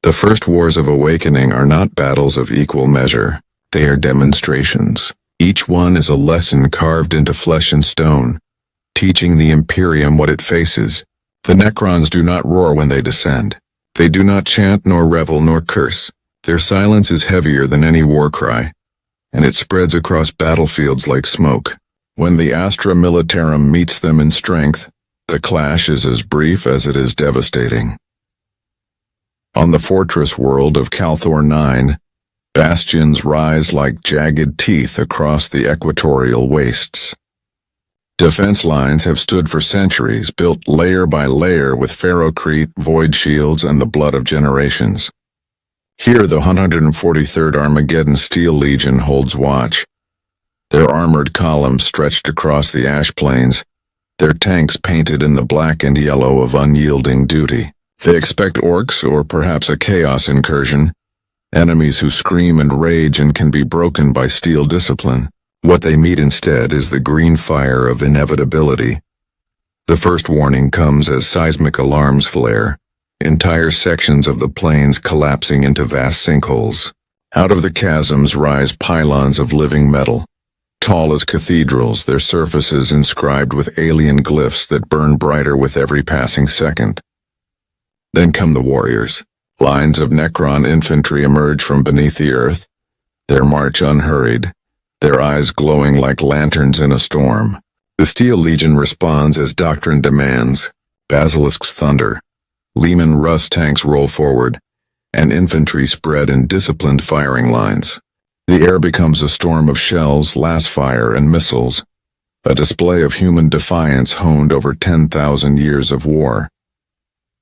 The first wars of awakening are not battles of equal measure. They are demonstrations. Each one is a lesson carved into flesh and stone, teaching the Imperium what it faces. The Necrons do not roar when they descend. They do not chant nor revel nor curse. Their silence is heavier than any war cry, and it spreads across battlefields like smoke. When the Astra Militarum meets them in strength, the clash is as brief as it is devastating. On the fortress world of Calthor 9, bastions rise like jagged teeth across the equatorial wastes. Defense lines have stood for centuries, built layer by layer with ferrocrete, void shields, and the blood of generations. Here the 143rd Armageddon Steel Legion holds watch. Their armored columns stretched across the ash plains, their tanks painted in the black and yellow of unyielding duty. They expect orcs or perhaps a chaos incursion, enemies who scream and rage and can be broken by steel discipline. What they meet instead is the green fire of inevitability. The first warning comes as seismic alarms flare, entire sections of the plains collapsing into vast sinkholes. Out of the chasms rise pylons of living metal, tall as cathedrals, their surfaces inscribed with alien glyphs that burn brighter with every passing second. Then come the warriors. Lines of Necron infantry emerge from beneath the earth, their march unhurried, their eyes glowing like lanterns in a storm. The Steel Legion responds as doctrine demands. Basilisks thunder. Leman Russ tanks roll forward, and infantry spread in disciplined firing lines. The air becomes a storm of shells, lasfire, and missiles, a display of human defiance honed over 10,000 years of war.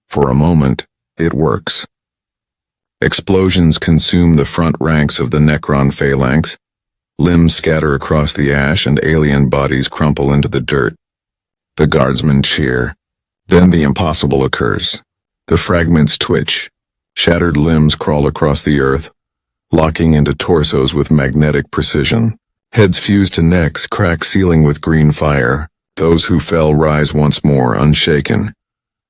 For a moment, it works. Explosions consume the front ranks of the Necron phalanx, limbs scatter across the ash and alien bodies crumple into the dirt. The guardsmen cheer. Then the impossible occurs. The fragments twitch. Shattered limbs crawl across the earth, locking into torsos with magnetic precision. Heads fuse to necks, crack ceiling with green fire. Those who fell rise once more, unshaken,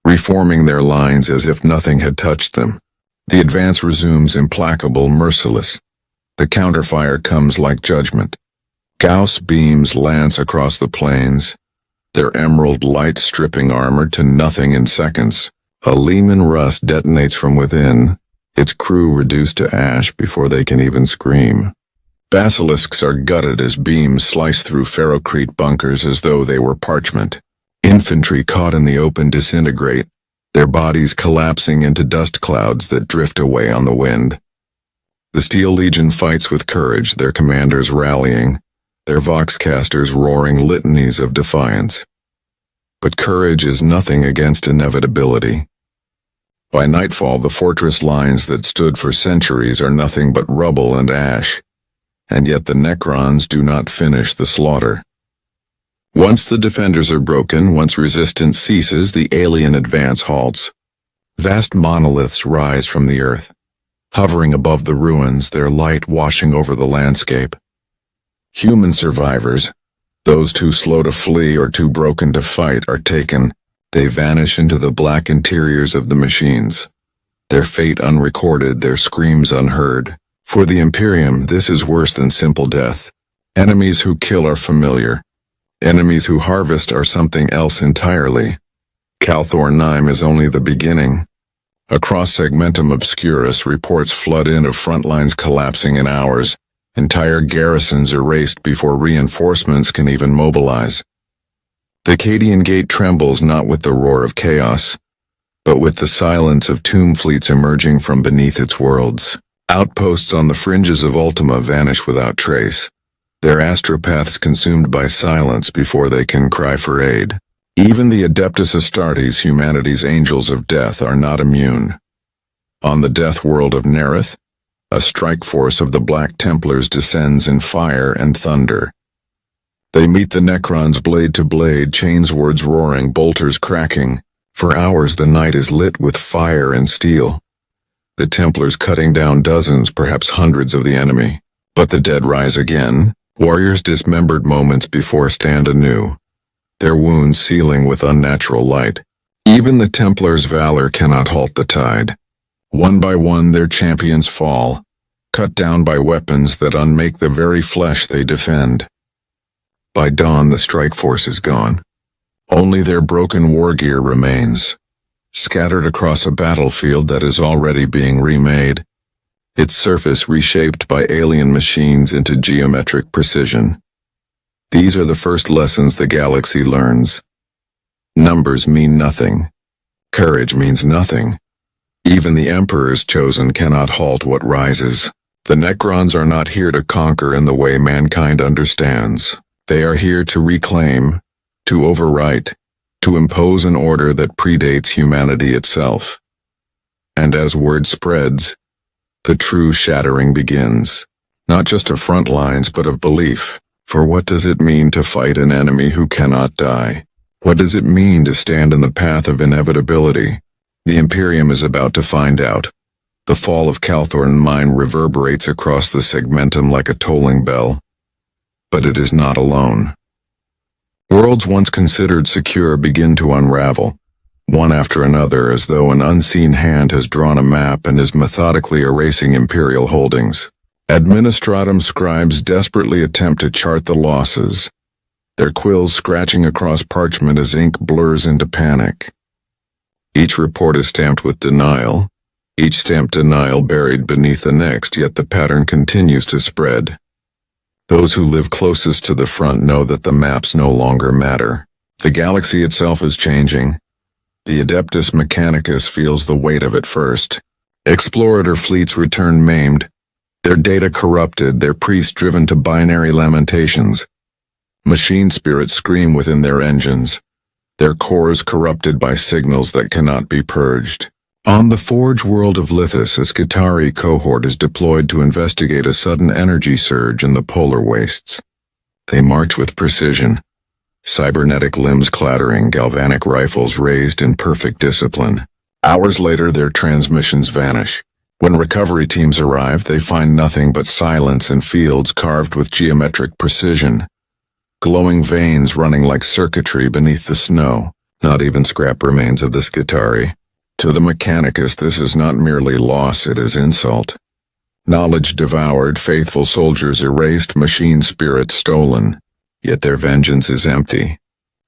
reforming their lines as if nothing had touched them. The advance resumes implacable, merciless. The counterfire comes like judgment. Gauss beams lance across the plains, their emerald light stripping armor to nothing in seconds. A Leman Russ detonates from within, its crew reduced to ash before they can even scream. Basilisks are gutted as beams slice through ferrocrete bunkers as though they were parchment. Infantry caught in the open disintegrate, their bodies collapsing into dust clouds that drift away on the wind. The Steel Legion fights with courage, their commanders rallying, their voxcasters roaring litanies of defiance. But courage is nothing against inevitability. By nightfall, the fortress lines that stood for centuries are nothing but rubble and ash, and yet the Necrons do not finish the slaughter. Once the defenders are broken, once resistance ceases, the alien advance halts. Vast monoliths rise from the earth, hovering above the ruins, their light washing over the landscape. Human survivors, those too slow to flee or too broken to fight, are taken. They vanish into the black interiors of the machines, their fate unrecorded, their screams unheard. For the Imperium, this is worse than simple death. Enemies who kill are familiar. Enemies who harvest are something else entirely. Calthor 9 is only the beginning. Across Segmentum Obscurus, reports flood in of front lines collapsing in hours, entire garrisons erased before reinforcements can even mobilize. The Cadian Gate trembles not with the roar of chaos, but with the silence of tomb fleets emerging from beneath its worlds. Outposts on the fringes of Ultima vanish without trace, their astropaths consumed by silence before they can cry for aid. Even the Adeptus Astartes, humanity's angels of death, are not immune. On the death world of Nerith, a strike force of the Black Templars descends in fire and thunder. They meet the Necrons blade to blade, chainswords roaring, bolters cracking. For hours the night is lit with fire and steel. The Templars cutting down dozens, perhaps hundreds of the enemy. But the dead rise again, warriors dismembered moments before stand anew, their wounds sealing with unnatural light. Even the Templars' valor cannot halt the tide. One by one their champions fall, cut down by weapons that unmake the very flesh they defend. By dawn the strike force is gone. Only their broken war gear remains, scattered across a battlefield that is already being remade, its surface reshaped by alien machines into geometric precision. These are the first lessons the galaxy learns. Numbers mean nothing. Courage means nothing. Even the Emperor's chosen cannot halt what rises. The Necrons are not here to conquer in the way mankind understands. They are here to reclaim, to overwrite, to impose an order that predates humanity itself. And as word spreads, the true shattering begins, not just of front lines but of belief. For what does it mean to fight an enemy who cannot die? What does it mean to stand in the path of inevitability? The Imperium is about to find out. The fall of Calthorn Mine reverberates across the segmentum like a tolling bell. But it is not alone. Worlds once considered secure begin to unravel, one after another, as though an unseen hand has drawn a map and is methodically erasing Imperial holdings. Administratum scribes desperately attempt to chart the losses, their quills scratching across parchment as ink blurs into panic. Each report is stamped with denial, each stamped denial buried beneath the next, yet the pattern continues to spread. Those who live closest to the front know that the maps no longer matter. The galaxy itself is changing. The Adeptus Mechanicus feels the weight of it first. Explorator fleets return maimed, their data corrupted, their priests driven to binary lamentations. Machine spirits scream within their engines, their cores corrupted by signals that cannot be purged. On the Forge world of Lithus, a Skitarii cohort is deployed to investigate a sudden energy surge in the polar wastes. They march with precision, cybernetic limbs clattering, galvanic rifles raised in perfect discipline. Hours later, their transmissions vanish. When recovery teams arrive, they find nothing but silence and fields carved with geometric precision, glowing veins running like circuitry beneath the snow. Not even scrap remains of the Skitarii. To the Mechanicus, this is not merely loss, it is insult. Knowledge devoured, faithful soldiers erased, machine spirits stolen. Yet their vengeance is empty.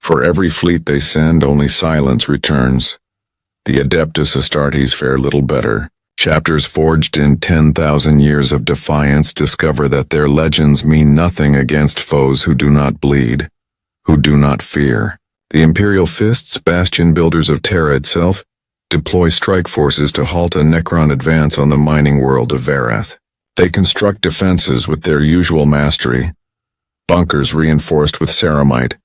For every fleet they send, only silence returns. The Adeptus Astartes fare little better. Chapters forged in 10,000 years of defiance discover that their legends mean nothing against foes who do not bleed, who do not fear. The Imperial Fists, bastion builders of Terra itself, deploy strike forces to halt a Necron advance on the mining world of Varath. They construct defenses with their usual mastery, bunkers reinforced with ceramite,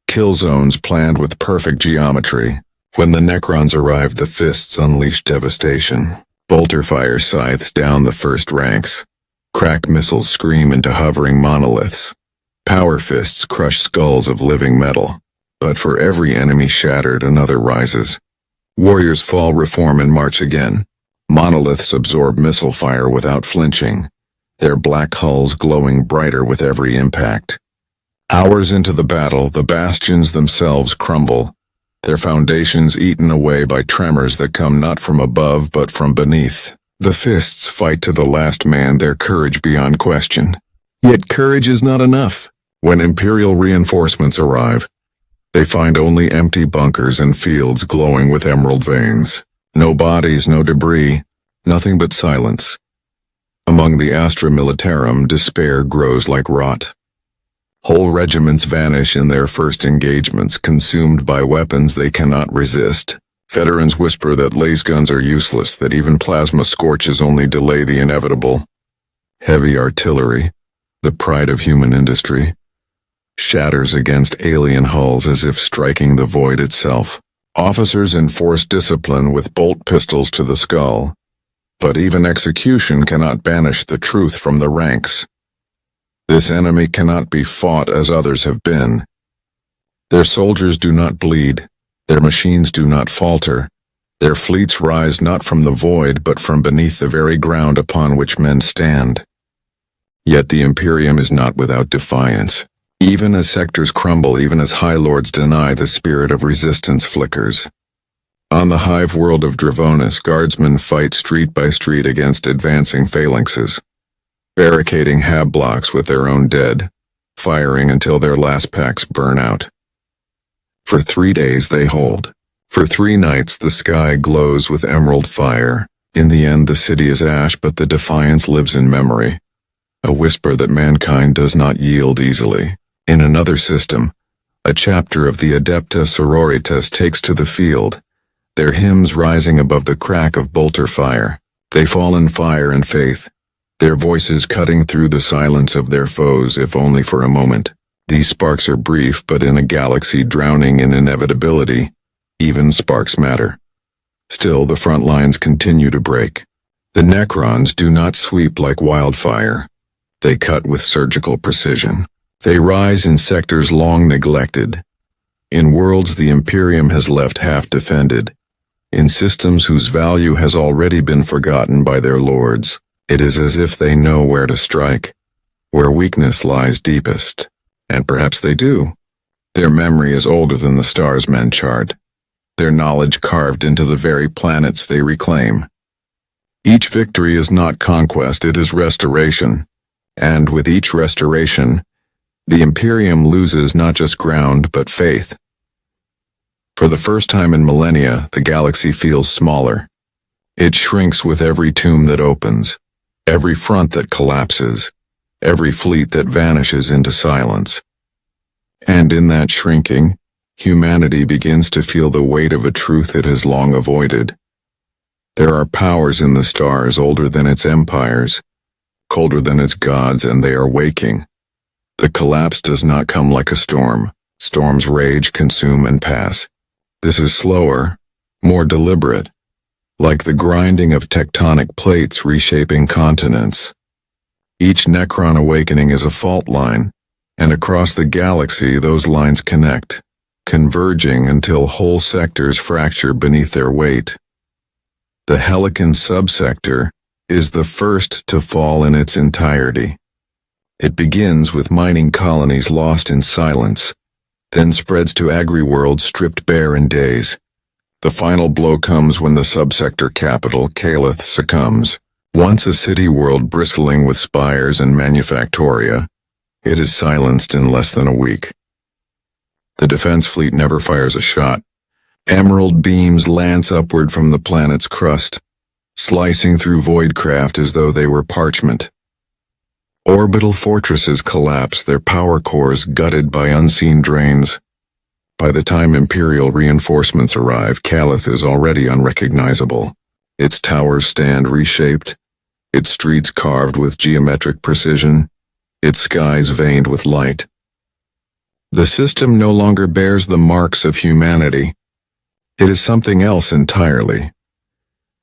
kill zones planned with perfect geometry. When the Necrons arrive, the Fists unleash devastation. Bolter fire scythes down the first ranks. Crack missiles scream into hovering monoliths. Power fists crush skulls of living metal. But for every enemy shattered, another rises. Warriors fall, reform, and march again. Monoliths absorb missile fire without flinching, their black hulls glowing brighter with every impact. Hours into the battle, the bastions themselves crumble, their foundations eaten away by tremors that come not from above but from beneath. The Fists fight to the last man, their courage beyond question. Yet courage is not enough. When Imperial reinforcements arrive, they find only empty bunkers and fields glowing with emerald veins. No bodies, no debris, nothing but silence. Among the Astra Militarum, despair grows like rot. Whole regiments vanish in their first engagements, consumed by weapons they cannot resist. Veterans whisper that laser guns are useless, that even plasma scorches only delay the inevitable. Heavy artillery, the pride of human industry, shatters against alien hulls as if striking the void itself. Officers enforce discipline with bolt pistols to the skull. But even execution cannot banish the truth from the ranks. This enemy cannot be fought as others have been. Their soldiers do not bleed, their machines do not falter, their fleets rise not from the void but from beneath the very ground upon which men stand. Yet the Imperium is not without defiance. Even as sectors crumble, even as High Lords deny, the spirit of resistance flickers. On the hive world of Dravonis, guardsmen fight street by street against advancing phalanxes, barricading hab blocks with their own dead, firing until their last packs burn out. For 3 days they hold. For 3 nights the sky glows with emerald fire. In the end the city is ash, but the defiance lives in memory, a whisper that mankind does not yield easily. In another system, a chapter of the Adepta Sororitas takes to the field, their hymns rising above the crack of bolter fire. They fall in fire and faith, their voices cutting through the silence of their foes, if only for a moment. These sparks are brief, but in a galaxy drowning in inevitability, even sparks matter. Still, the front lines continue to break. The Necrons do not sweep like wildfire. They cut with surgical precision. They rise in sectors long neglected, in worlds the Imperium has left half defended, in systems whose value has already been forgotten by their lords. It is as if they know where to strike, where weakness lies deepest. And perhaps they do. Their memory is older than the stars men chart, their knowledge carved into the very planets they reclaim. Each victory is not conquest, it is restoration. And with each restoration, the Imperium loses not just ground but faith. For the first time in millennia, the galaxy feels smaller. It shrinks with every tomb that opens, every front that collapses, every fleet that vanishes into silence. And in that shrinking, humanity begins to feel the weight of a truth it has long avoided. There are powers in the stars older than its empires, colder than its gods, and they are waking. The collapse does not come like a storm. Storms rage, consume, and pass. This is slower, more deliberate, like the grinding of tectonic plates reshaping continents. Each Necron awakening is a fault line, and across the galaxy those lines connect, converging until whole sectors fracture beneath their weight. The Helican subsector is the first to fall in its entirety. It begins with mining colonies lost in silence, then spreads to agri-worlds stripped bare in days. The final blow comes when the subsector capital, Calith, succumbs. Once a city world bristling with spires and manufactoria, it is silenced in less than a week. The defense fleet never fires a shot. Emerald beams lance upward from the planet's crust, slicing through voidcraft as though they were parchment. Orbital fortresses collapse, their power cores gutted by unseen drains. By the time Imperial reinforcements arrive, Calith is already unrecognizable. Its towers stand reshaped, its streets carved with geometric precision, its skies veined with light. The system no longer bears the marks of humanity. It is something else entirely.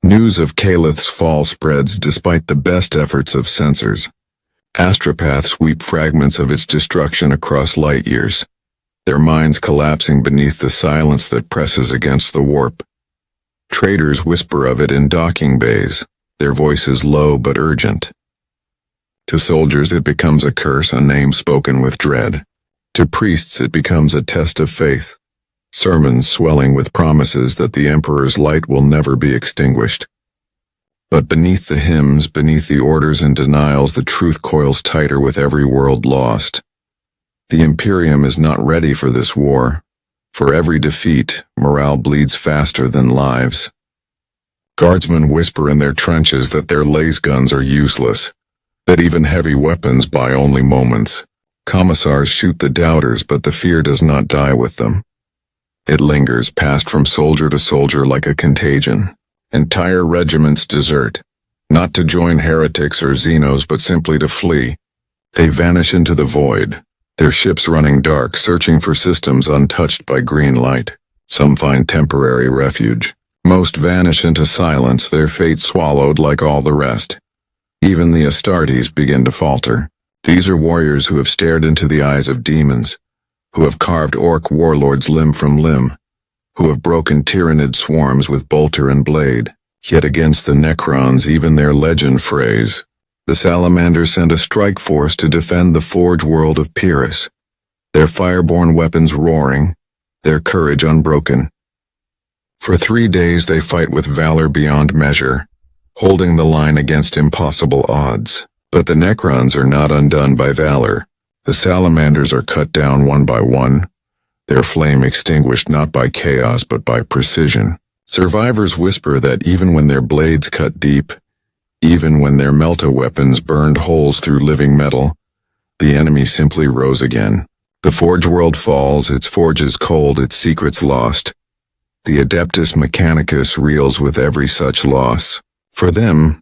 News of Calith's fall spreads despite the best efforts of censors. Astropaths sweep fragments of its destruction across light years, their minds collapsing beneath the silence that presses against the warp. Traders whisper of it in docking bays, their voices low but urgent. To soldiers it becomes a curse, a name spoken with dread. To priests it becomes a test of faith, sermons swelling with promises that the Emperor's light will never be extinguished. But beneath the hymns, beneath the orders and denials, the truth coils tighter with every world lost. The Imperium is not ready for this war. For every defeat, morale bleeds faster than lives. Guardsmen whisper in their trenches that their laser guns are useless, that even heavy weapons buy only moments. Commissars shoot the doubters, but the fear does not die with them. It lingers, passed from soldier to soldier like a contagion. Entire regiments desert, not to join heretics or Xenos, but simply to flee. They vanish into the void, their ships running dark, searching for systems untouched by green light. Some find temporary refuge. Most vanish into silence, their fate swallowed like all the rest. Even the Astartes begin to falter. These are warriors who have stared into the eyes of demons, who have carved orc warlords limb from limb, who have broken tyrannid swarms with bolter and blade. Yet against the Necrons, even their legend phrase, the Salamanders sent a strike force to defend the forge world of Pyrrhus, their fireborn weapons roaring, their courage unbroken. For 3 days they fight with valor beyond measure, holding the line against impossible odds. But the Necrons are not undone by valor. The salamanders are cut down one by one, their flame extinguished not by chaos but by precision. Survivors whisper that even when their blades cut deep, even when their melta-weapons burned holes through living metal, the enemy simply rose again. The Forge world falls, its forges cold, its secrets lost. The Adeptus Mechanicus reels with every such loss. For them,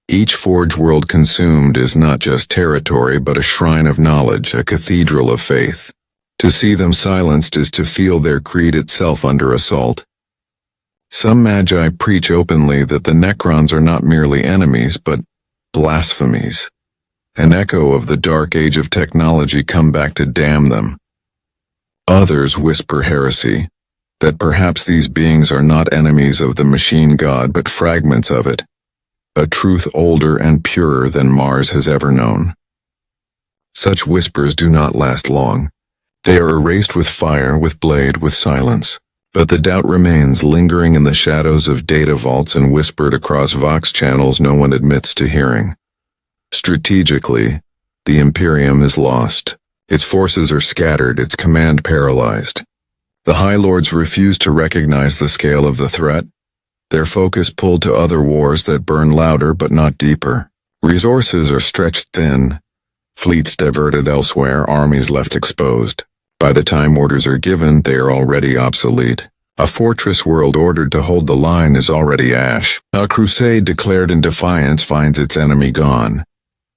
each Forge world consumed is not just territory but a shrine of knowledge, a cathedral of faith. To see them silenced is to feel their creed itself under assault. Some magi preach openly that the Necrons are not merely enemies but blasphemies, an echo of the dark age of technology come back to damn them. Others whisper heresy, that perhaps these beings are not enemies of the machine god but fragments of it, a truth older and purer than Mars has ever known. Such whispers do not last long. They are erased with fire, with blade, with silence. But the doubt remains, lingering in the shadows of data vaults and whispered across Vox channels no one admits to hearing. Strategically, the Imperium is lost. Its forces are scattered, its command paralyzed. The High Lords refuse to recognize the scale of the threat, their focus pulled to other wars that burn louder but not deeper. Resources are stretched thin, fleets diverted elsewhere, armies left exposed. By the time orders are given, they are already obsolete. A fortress world ordered to hold the line is already ash. A crusade declared in defiance finds its enemy gone,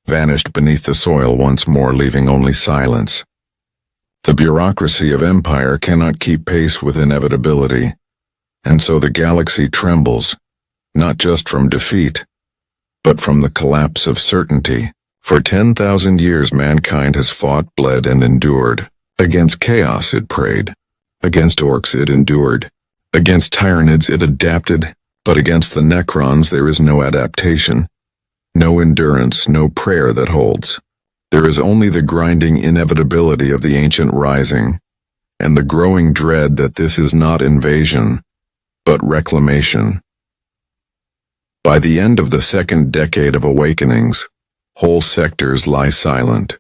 vanished beneath the soil once more, leaving only silence. The bureaucracy of empire cannot keep pace with inevitability, and so the galaxy trembles, not just from defeat, but from the collapse of certainty. For 10,000 years mankind has fought, bled, and endured. Against chaos it prayed. Against orcs it endured. Against tyranids it adapted. But against the Necrons there is no adaptation, no endurance, no prayer that holds. There is only the grinding inevitability of the ancient rising, and the growing dread that this is not invasion, but reclamation. By the end of the second decade of awakenings, whole sectors lie silent.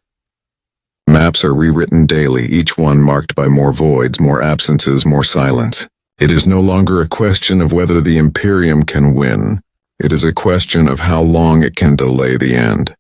Maps are rewritten daily, each one marked by more voids, more absences, more silence. It is no longer a question of whether the Imperium can win. It is a question of how long it can delay the end.